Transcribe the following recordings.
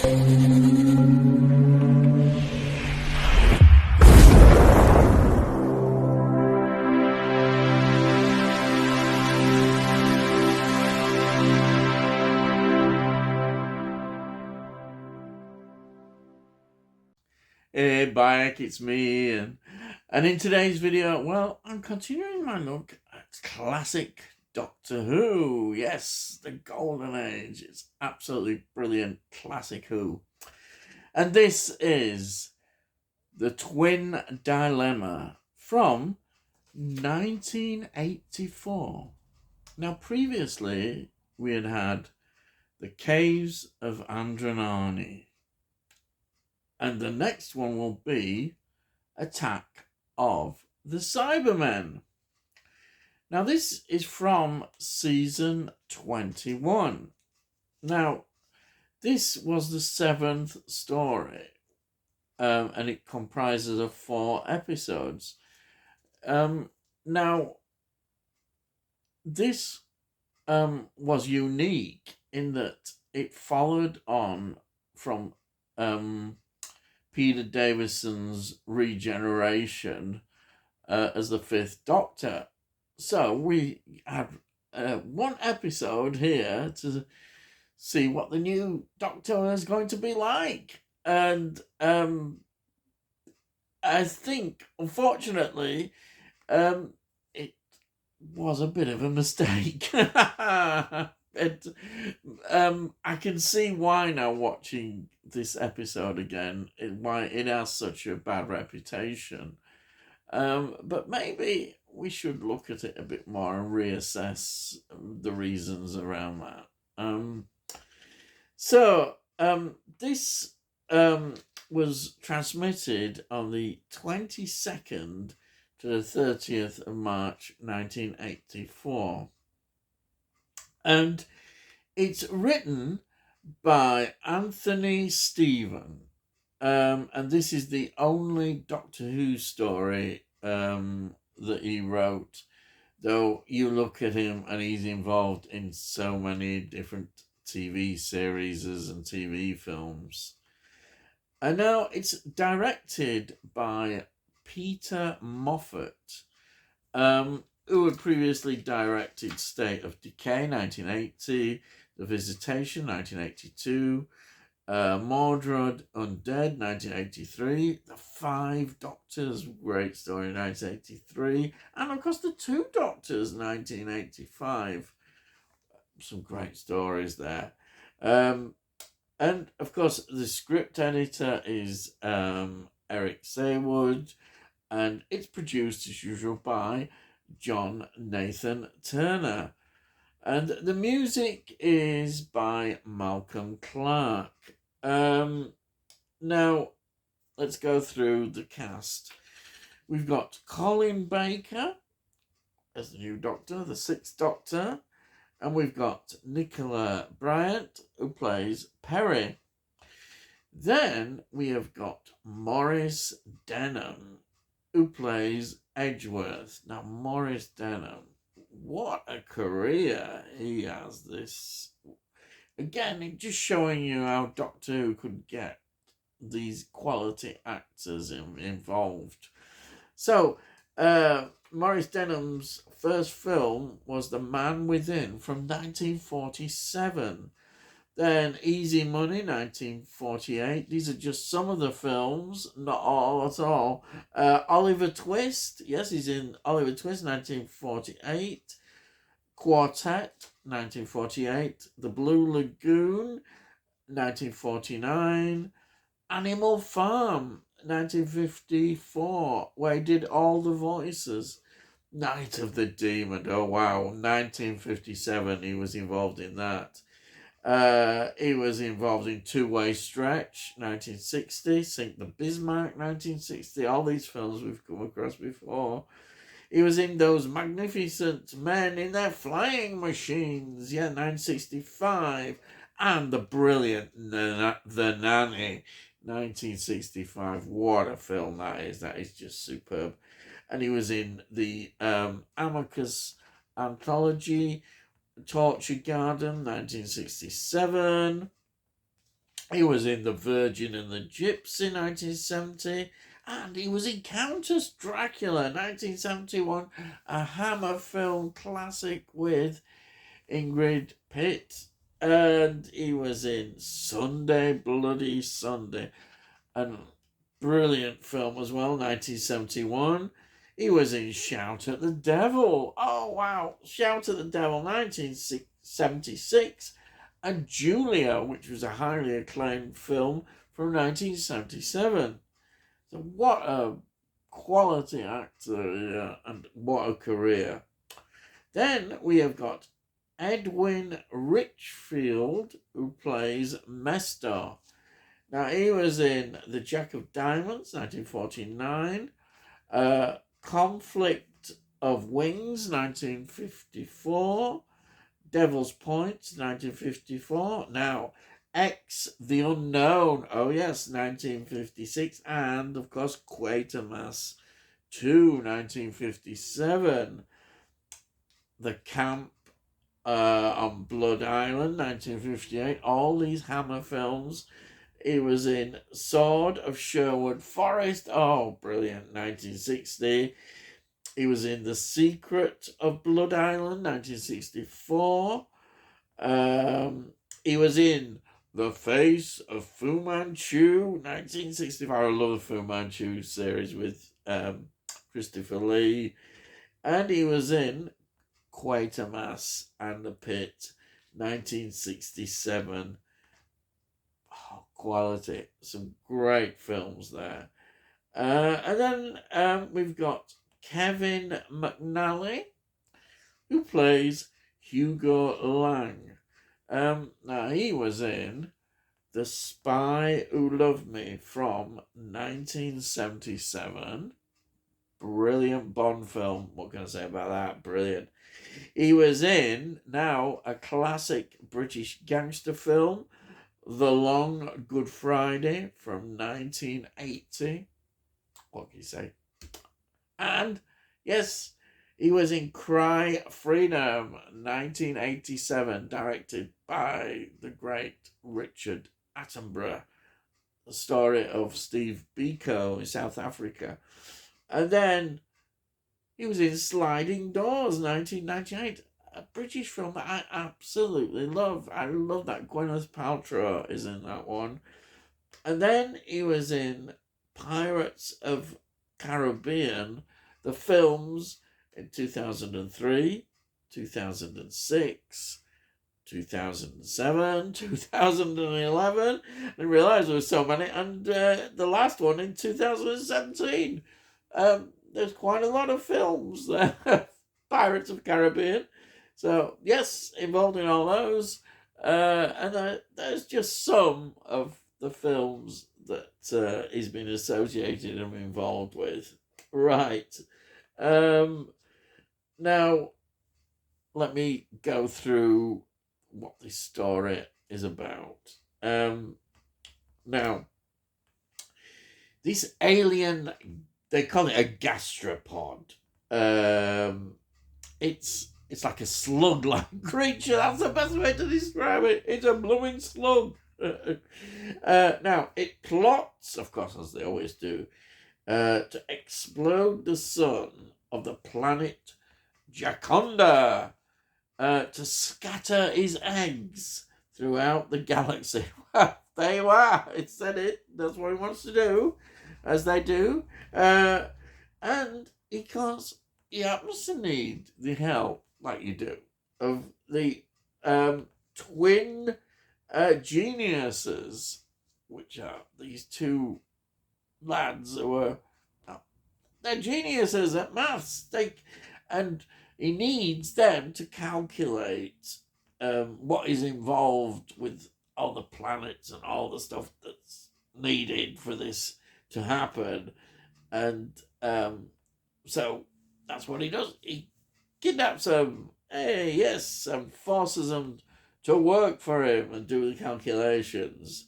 Hey, Bayek, it's me, and in today's video, well, I'm continuing my look at classic Doctor Who. Yes, the Golden Age. It's absolutely brilliant, classic Who. And this is the Twin Dilemma from 1984. Now, previously, we had The Caves of Andromeda, and the next one will be Attack of the Cybermen. Now, this is from season 21. Now, this was the 7th story, and it comprises of 4 episodes. Now, this was unique in that it followed on from Peter Davison's regeneration as the 5th Doctor. So we have one episode here to see what the new Doctor is going to be like. And I think, unfortunately, it was a bit of a mistake. I can see why now, watching this episode again, why it has such a bad reputation. But maybe we should look at it a bit more and reassess the reasons around that. This was transmitted on the 22nd to the 30th of March 1984. And it's written by Anthony Stephen. And this is the only Doctor Who story that he wrote, though you look at him and he's involved in so many different TV series and TV films. And now it's directed by Peter Moffat, who had previously directed State of Decay 1980, The Visitation 1982, Mordred Undead 1983, The Five Doctors, great story 1983, and of course The Two Doctors 1985. Some great stories there. And of course the script editor is Eric Saywood, and it's produced as usual by John Nathan Turner. And the music is by Malcolm Clark. Now, let's go through the cast. We've got Colin Baker as the new Doctor, the 6th Doctor. And we've got Nicola Bryant, who plays Perry. Then we have got Maurice Denham, who plays Edgeworth. Now, Maurice Denham, what a career he has. This, again, just showing you how Doctor Who could get these quality actors involved. So, Maurice Denham's first film was The Man Within from 1947. Then Easy Money, 1948. These are just some of the films, not all at all. Oliver Twist, yes, he's in Oliver Twist, 1948. Quartet, 1948. The Blue Lagoon, 1949. Animal Farm, 1954, where he did all the voices. Night of the Demon, oh wow, 1957, he was involved in that. He was involved in Two Way Stretch, 1960, Sink the Bismarck, 1960, all these films we've come across before. He was in Those Magnificent Men in Their Flying Machines, 1965, and the brilliant The Nanny, 1965. What a film that is just superb. And he was in the Amicus anthology, Torture Garden, 1967. He was in The Virgin and the Gypsy, 1970. And he was in Countess Dracula, 1971, a Hammer film classic with Ingrid Pitt. And he was in Sunday, Bloody Sunday, a brilliant film as well, 1971. He was in Shout at the Devil. Oh, wow. Shout at the Devil, 1976. And Julia, which was a highly acclaimed film from 1977. So what a quality actor, and what a career. Then we have got Edwin Richfield, who plays Mestor. Now, he was in The Jack of Diamonds, 1949, Conflict of Wings, 1954, Devil's Point, 1954. Now, X the Unknown, oh yes, 1956. And, of course, Quatermass 2, 1957. The Camp on Blood Island, 1958. All these Hammer films. He was in Sword of Sherwood Forest. Oh, brilliant, 1960. He was in The Secret of Blood Island, 1964. He was in The Face of Fu Manchu, 1965. I love the Fu Manchu series with Christopher Lee. And he was in Quatermass and the Pit, 1967. Oh, quality. Some great films there. And then we've got Kevin McNally, who plays Hugo Lang. Now, he was in The Spy Who Loved Me from 1977. Brilliant Bond film. What can I say about that? Brilliant. He was in, now, a classic British gangster film, The Long Good Friday from 1980. What can you say? And, yes, he was in Cry Freedom, 1987, directed by the great Richard Attenborough. The story of Steve Biko in South Africa. And then he was in Sliding Doors, 1998, a British film that I absolutely love. I love that Gwyneth Paltrow is in that one. And then he was in Pirates of Caribbean, the films, in 2003, 2006, 2007, 2011. I realised there were so many. And the last one in 2017. There's quite a lot of films there. Pirates of Caribbean. So, yes, involved in all those. And there's just some of the films that he's been associated and involved with. Right. Now, let me go through what this story is about. Now, this alien, they call it a gastropod. It's like a slug-like creature. That's the best way to describe it. It's a blooming slug. Now, it plots, of course, as they always do, to explode the sun of the planet Jaconda, to scatter his eggs throughout the galaxy. Well, there you are. It said it. That's what he wants to do, as they do. And because he happens to need the help, like you do, of the twin geniuses, which are these two lads who are they're geniuses at maths. And he needs them to calculate what is involved with all the planets and all the stuff that's needed for this to happen. And so that's what he does. He kidnaps them, and forces them to work for him and do the calculations.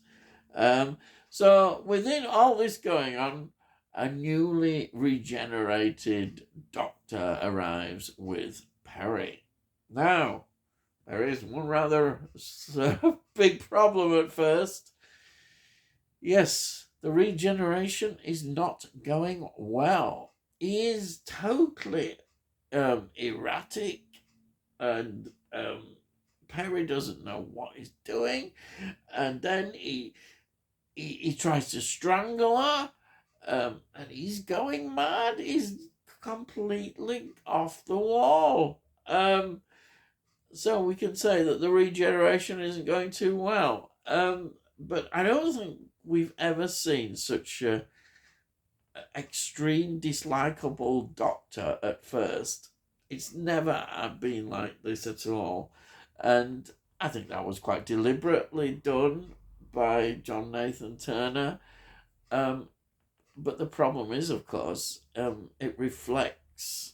So within all this going on, a newly regenerated doctor arrives with Perry. Now, there is one rather big problem at first. Yes, the regeneration is not going well. He is totally erratic, and Perry doesn't know what he's doing, and then he tries to strangle her, and he's going mad. He's completely off the wall. So we can say that the regeneration isn't going too well. But I don't think we've ever seen such a extreme dislikable Doctor at first. It's never been like this at all, and I think that was quite deliberately done by John Nathan Turner. Um, but the problem is, of course, it reflects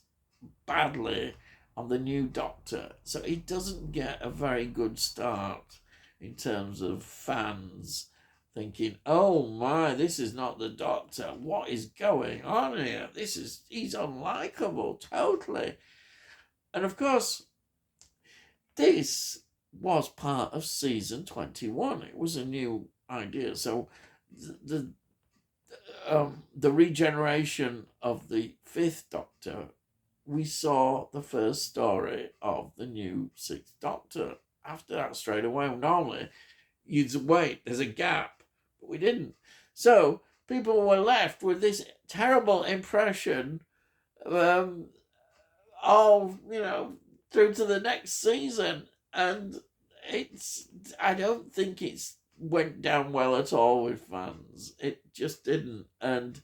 badly on the new Doctor, so he doesn't get a very good start in terms of fans thinking, "Oh my, this is not the Doctor. What is going on here? He's unlikable totally." And of course, this was part of season 21. It was a new idea, so the the regeneration of the fifth Doctor, we saw the first story of the new sixth Doctor. After that, straight away, normally you'd wait, there's a gap, but we didn't. So people were left with this terrible impression, um, of, through to the next season. And I don't think it's went down well at all with fans. It just didn't. And,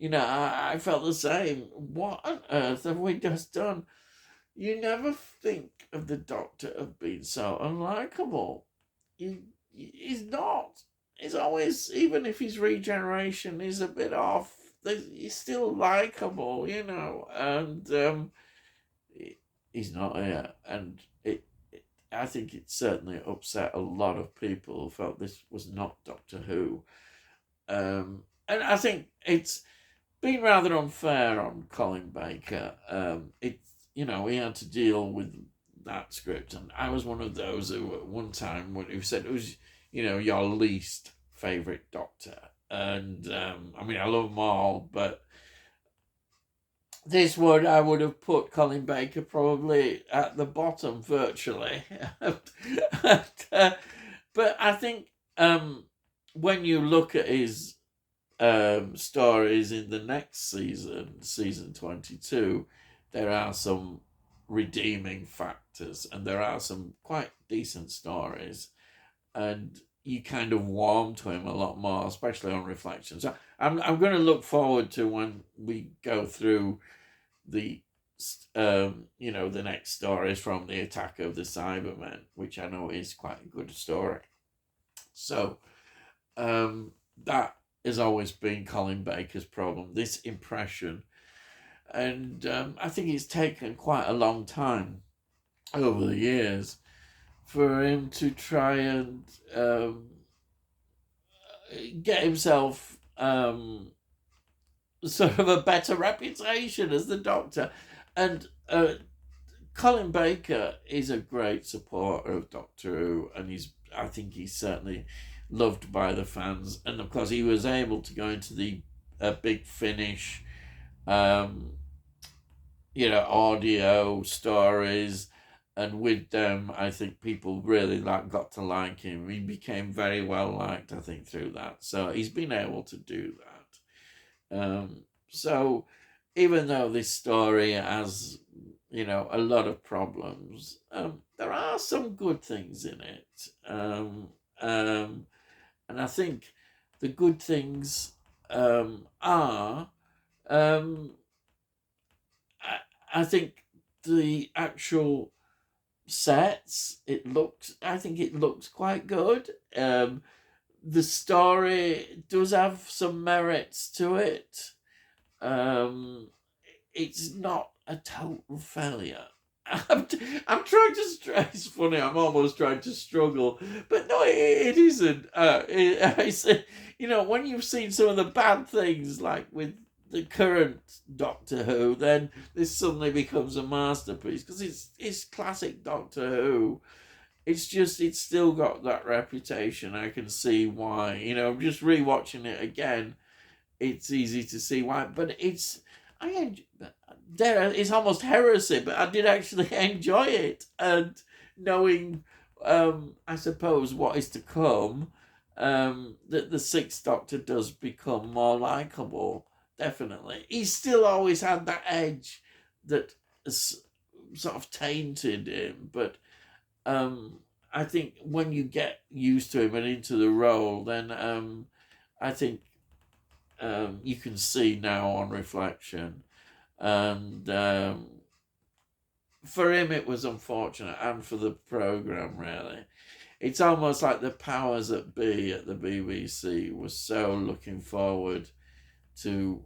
I felt the same. What on earth have we just done? You never think of the Doctor of being so unlikable. He's not. He's always, even if his regeneration is a bit off, he's still likable, and he's not here. And I think it certainly upset a lot of people who felt this was not Doctor Who. And I think it's been rather unfair on Colin Baker. He had to deal with that script, and I was one of those who at one time who said it was, your least favourite Doctor. And I love them all, but I would have put Colin Baker probably at the bottom virtually. But I think when you look at his stories in the next season 22, there are some redeeming factors, and there are some quite decent stories, and you kind of warm to him a lot more, especially on reflection. So I'm going to look forward to when we go through the the next stories from the Attack of the Cybermen, which I know is quite a good story. So that has always been Colin Baker's problem, this impression. And I think it's taken quite a long time over the years for him to try and get himself sort of a better reputation as the Doctor. And Colin Baker is a great supporter of Doctor Who, and I think he's certainly loved by the fans. And of course, he was able to go into the Big Finish, audio stories, and with them, I think people really got to like him. He became very well liked, I think, through that. So he's been able to do that. So even though this story has, a lot of problems, there are some good things in it. And I think the good things are, I think the actual sets, I think it looks quite good. The story does have some merits to it. It's not a total failure. I'm trying to stress. It's funny. I'm almost trying to struggle, but no, it isn't. It's, when you've seen some of the bad things, like with the current Doctor Who, then this suddenly becomes a masterpiece because it's classic Doctor Who. it's just, it's still got that reputation. I can see why. Just rewatching it again, it's easy to see why. But it's almost heresy, but I did actually enjoy it, and knowing, I suppose, what is to come, that the Sixth Doctor does become more likable. Definitely, he's still always had that edge that has sort of tainted him, but I think when you get used to him and into the role, then I think you can see now on reflection. And for him, it was unfortunate, and for the programme, really. It's almost like the powers that be at the BBC was so looking forward to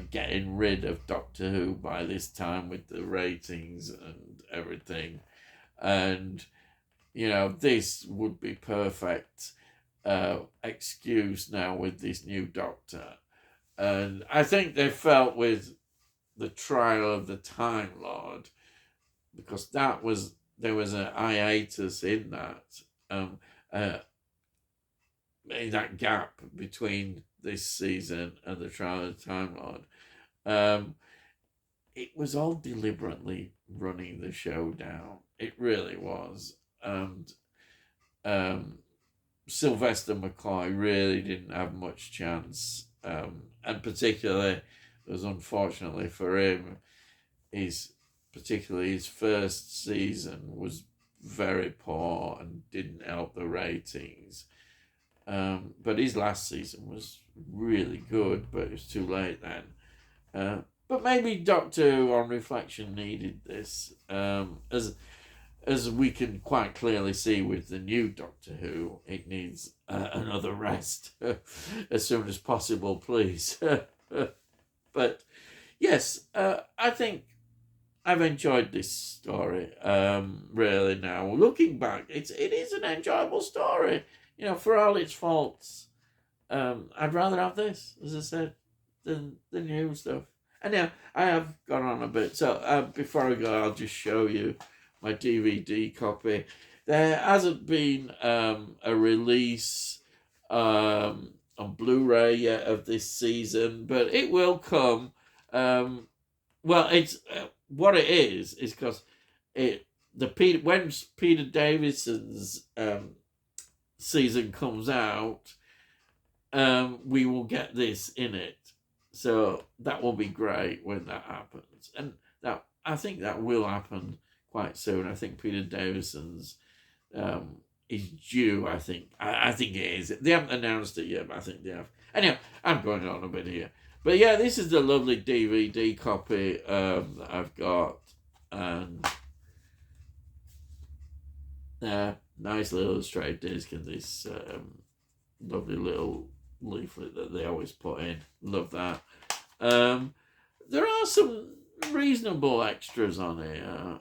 getting rid of Doctor Who by this time with the ratings and everything. And, this would be perfect excuse now with this new Doctor. And I think they felt with the trial of the Time Lord, because there was a hiatus in that gap between this season and the trial of the Time Lord. It was all deliberately running the show down. It really was. And Sylvester McCoy really didn't have much chance. And particularly, as unfortunately for him, particularly his first season was very poor and didn't help the ratings. But his last season was really good, but it was too late then. But maybe Doctor Who, on reflection, needed this, as we can quite clearly see with the new Doctor Who. It needs another rest as soon as possible, please. But yes, I think I've enjoyed this story. Really, now looking back, it is an enjoyable story. For all its faults, I'd rather have this, as I said, than the new stuff. And yeah, I have gone on a bit. So before I go, I'll just show you my DVD copy. There hasn't been a release on Blu-ray yet of this season, but it will come. Well, it's what it is because when Peter Davison's season comes out, we will get this in it. So that will be great when that happens, and I think that will happen quite soon. I think Peter Davison's is due. I think it is. They haven't announced it yet, but I think they have. Anyway, I'm going on a bit here. But yeah, this is the lovely DVD copy that I've got. And nice little illustrated disc and this lovely little leaflet that they always put in. Love that. There are some reasonable extras on here,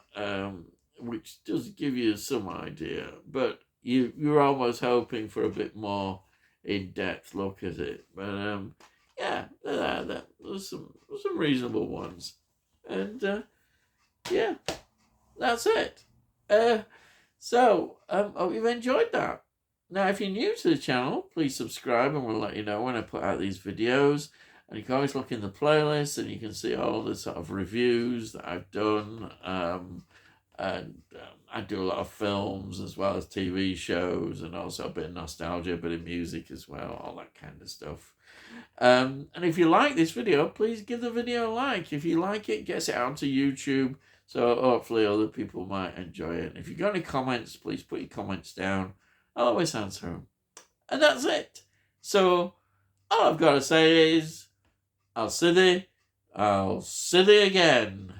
which does give you some idea. But you're almost hoping for a bit more in-depth look at it. But yeah, there's some reasonable ones, and yeah, that's it. So hope you've enjoyed that. Now, if you're new to the channel, please subscribe, and we'll let you know when I put out these videos. And you can always look in the playlist, and you can see all the sort of reviews that I've done. And I do a lot of films as well as TV shows, and also a bit of nostalgia, a bit of music as well, all that kind of stuff. And if you like this video, please give the video a like. If you like it, get it out to YouTube, so hopefully other people might enjoy it. And if you've got any comments, please put your comments down. I'll always answer them. And that's it. So all I've got to say is, I'll see thee again.